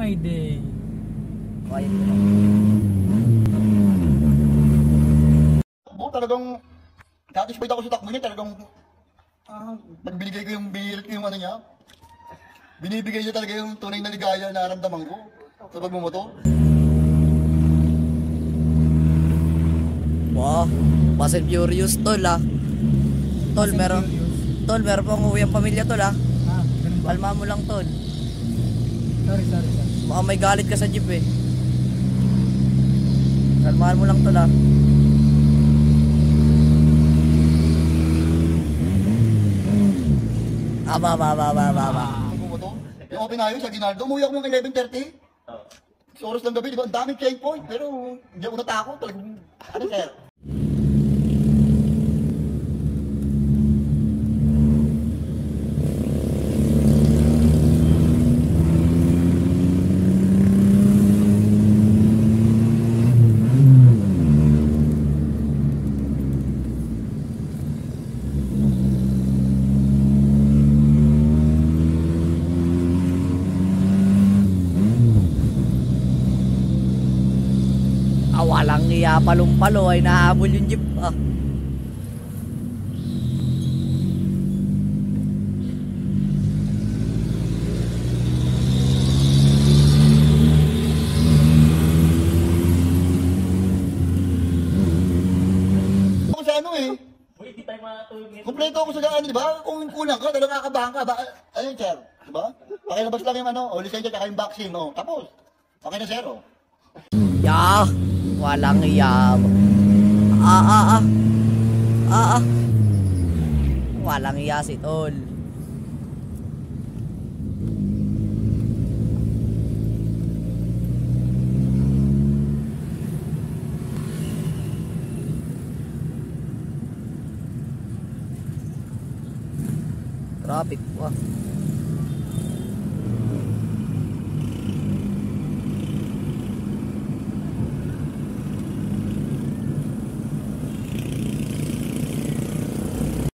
Mayday. Quiet mo. Oo, talagang satisfied ako sa takbo niya. Talagang pag binigay ko yung ano niya, binibigay niya talaga yung tunay na ligaya na naramdaman ko sa pagmumotor. Wow, Fast and Furious tol Tol, meron pang uwi ang pamilya tol Ganun ba? Kalma mo lang tol. Sorry. Baka may galit ka sa jeep eh. Kalmahan mo lang tol Pagmumotor. Yung open highway sa Ginaldo, umuwi ako ng 11:30. Sa oras ng gabi, di ba? Ang daming checkpoint. Pero hindi ako natakot. Talagang, ano sir? Walang iya, palong-palo ay nahabol yung jeep Ako sa ano eh. Kompleto ako sa daan, di ba? Kung kulang ka, talagang kakabahan ka. Ayun sir, di ba? Pakilabas lang yung ano, o lisensya tsaka yung vaccine, tapos. Okay na sir, walang iya. Walang iya si tol. Traffic